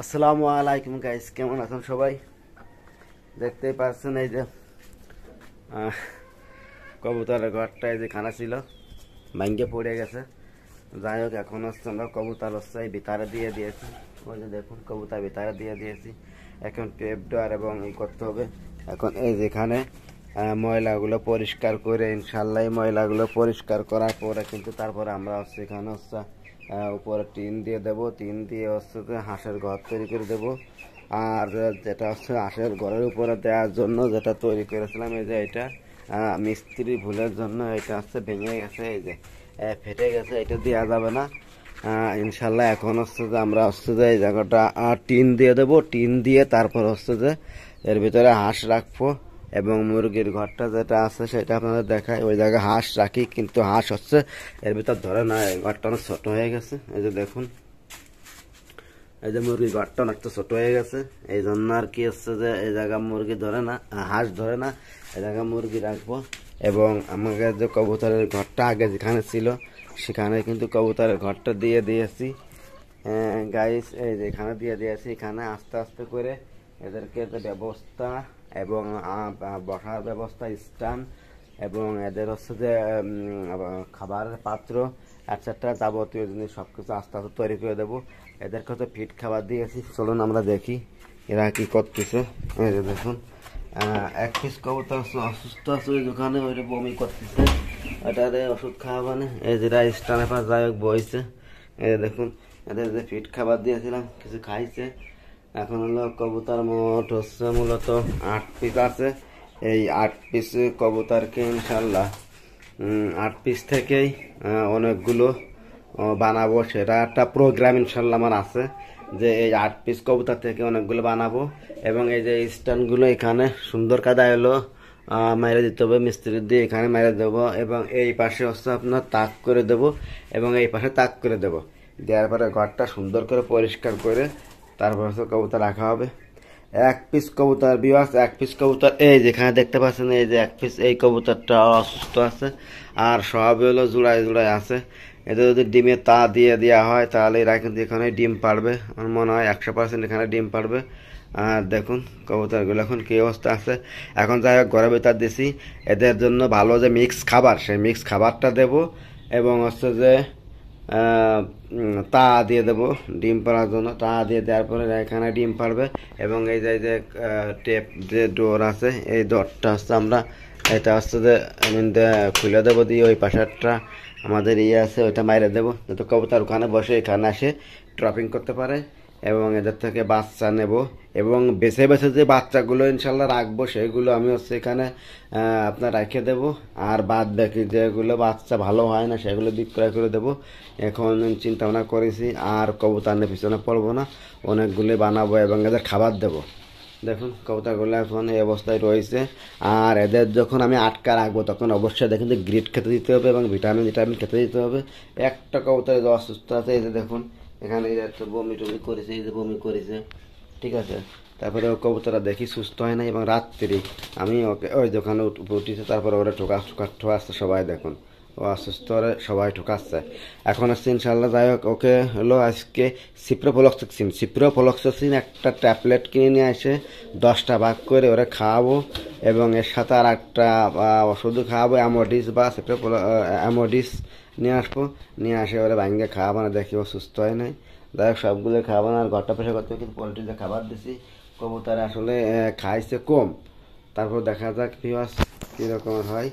আসসালামু আলাইকুম গাইস, কেমন আছেন সবাই? দেখতেই পাচ্ছেন এই যে কবুতরের ঘরটা এই যে খানা ছিল, ভাঙ্গে পড়ে গেছে। যাই হোক, এখন হচ্ছে আমরা কবুতর হচ্ছে এই ভিতরে দিয়ে দিয়েছি। ওই যে দেখুন, কবুতর ভিতরে দিয়ে দিয়েছি। এখন টেপ দেওয়ার এবং এই করতে হবে। এখন এই যেখানে ময়লাগুলো পরিষ্কার করে, ইনশাল্লাহ ময়লাগুলো পরিষ্কার করার পরে কিন্তু তারপরে আমরা হচ্ছে এখানে হচ্ছে উপরে টিন দিয়ে দেবো। টিন দিয়ে হচ্ছে হাঁসের ঘর তৈরি করে দেবো। আর যেটা হচ্ছে হাঁসের ঘরের উপরে দেওয়ার জন্য যেটা তৈরি করেছিলাম, এই যে এটা মিস্ত্রি ভুলের জন্য এটা হচ্ছে ভেঙে গেছে, এই যে ফেটে গেছে, এটা দেওয়া যাবে না। ইনশাল্লাহ এখন হচ্ছে যে আমরা হচ্ছে যে এই জায়গাটা টিন দিয়ে দেবো। টিন দিয়ে তারপর হচ্ছে যে এর ভিতরে হাঁস রাখবো এবং মুরগির ঘরটা যেটা আছে সেটা আপনাদের দেখায়। ওই জায়গায় হাঁস রাখি, কিন্তু হাঁস হচ্ছে এর ভিতর ধরে না। এই ঘরটা অনেক ছোট হয়ে গেছে, এই যে দেখুন, এই যে মুরগির ঘরটা অনেকটা ছোট হয়ে গেছে। এই জন্য আর কি হচ্ছে যে এই জায়গা মুরগি ধরে না, হাঁস ধরে না। এই জায়গা মুরগি রাখবো এবং আমাকে যে কবুতরের ঘরটা আগে যেখানে ছিল সেখানে কিন্তু কবুতরের ঘরটা দিয়ে দিয়েছি গাইস। এই যে এখানে দিয়ে দিয়েছি। এখানে আস্তে আস্তে করে এদেরকে যে ব্যবস্থা এবং বসার ব্যবস্থা, স্ট্যান্ড এবং এদের হচ্ছে যে খাবারের পাত্র এটসেট্রা যাবতীয় জিনিস সবকিছু আস্তে আস্তে তৈরি করে দেবো। এদেরকে তো ফিট খাবার দিয়েছি। চলুন আমরা দেখি এরা কি করতেছে। এই যে দেখুন, এক পিস কবুতর অসুস্থ আছে ওখানে, ওইটা বমি করতেছে, ওটারে ওষুধ খাওয়াবানে। এই যেটা স্টানে পাশ যাই হোক বইছে। এই যে দেখুন, এদের যে ফিট খাবার দিয়েছিলাম কিছু খাইছে। এখন হলো কবুতর মোট হচ্ছে মূলত 8 পিস আছে। এই 8 পিস কবুতরকে ইনশাল্লাহ 8 পিস থেকেই অনেকগুলো বানাবো। সেটা একটা প্রোগ্রাম ইনশাল্লাহ আমার আছে যে এই 8 পিস কবুতর থেকে অনেকগুলো বানাবো। এবং এই যে স্ট্যান্ডগুলো এখানে সুন্দর কাদায় হলো মেরে দিতে হবে, মিস্ত্রি দিয়ে এখানে মেরে দেবো। এবং এই পাশে হচ্ছে আপনার তাক করে দেবো এবং এই পাশে তাক করে দেবো। দেওয়ার পরে ঘরটা সুন্দর করে পরিষ্কার করে তারপর হচ্ছে কবুতর রাখা হবে। 1 পিস কবুতর বিওয়াস, 1 পিস কবুতর এই যেখানে দেখতে পাচ্ছেন, এই যে 1 পিস এই কবুতরটা অসুস্থ আছে আর সব হলো জোড়ায় জোড়ায় আছে। এদের যদি ডিমে তা দিয়ে দেওয়া হয় তাহলে এরা কিন্তু এখানে ডিম পারবে। আমার মনে হয় 100% এখানে ডিম পারবে। আর দেখুন কবুতরগুলো এখন কী অবস্থা আছে। এখন যাই হোক, ঘরের ভিতর দিছি। এদের জন্য ভালো যে মিক্স খাবার, সেই মিক্স খাবারটা দেব এবং হচ্ছে যে তা দিয়ে দেবো ডিম পাড়ার জন্য। তা দিয়ে দেওয়ার পরে এখানে ডিম পারবে। এবং এই যে টেপ যে ডোর আছে, এই ডোরটা হচ্ছে আমরা এটা হচ্ছে যে খুলে দেবো, দিয়ে ওই পাশেরটা আমাদের আছে ওইটা মাইরে দেবো, যাতে কবুতর ওখানে বসে এখানে আসে ড্রপিং করতে পারে। এবং এদের থেকে বাচ্চা নেব এবং বেছে বেছে যে বাচ্চাগুলো ইনশাল্লাহ রাখবো সেগুলো আমি হচ্ছে এখানে আপনার রেখে দেবো। আর বাদ বাকি যেগুলো বাচ্চা ভালো হয় না সেগুলো বিক্রয় করে দেবো। এখন চিন্তা ভাবনা করেছি আর কবুতরের পিছনে পড়বো না, অনেকগুলো বানাবো এবং এদের খাবার দেবো। দেখুন কবুতরগুলো এখন এই অবস্থায় রয়েছে। আর এদের যখন আমি আটকা রাখবো তখন অবশ্যই দেখুন যে গ্রিট খেতে দিতে হবে এবং ভিটামিন খেতে দিতে হবে। একটা কবুতর যে অসুস্থ আছে, এই যে দেখুন এখানে এই একটা বমি টমি করেছে, এই যে বমি করেছে, ঠিক আছে। তারপরে ও কবুতরটা দেখি সুস্থ হয় না এবং রাত্রি আমি ওকে ওই দোকানে উঠিছে, তারপরে ওরা ঠোকাচ্ছে সবাই দেখুন, ও অসুস্থ হলে সবাই ঠোকাচ্ছে। এখন আসছে ইনশাল্লাহ। যাই হোক, ওকে হলো আজকে সিপ্রোফ্লক্সাসিন একটা ট্যাবলেট কিনে নিয়ে এসে 10টা ভাগ করে ওরা খাওয়াবো এবং এর সাথে আর একটা ওষুধও খাওয়াবো, অ্যামোডিস বা অ্যামোডিস নিয়ে আসবো। নিয়ে আসে ওরা ভাঙ্গে খাওয়াবো না, দেখি ও সুস্থ হয় নাই। যাই হোক, সবগুলো খাওয়াবো না। আর ঘরটা পেশা করতে কিন্তু পোলট্রিতে খাবার দিছি, কবুতর আসলে খাইছে কম। তারপর দেখা যাক ভিউয়ার্স কীরকম হয়।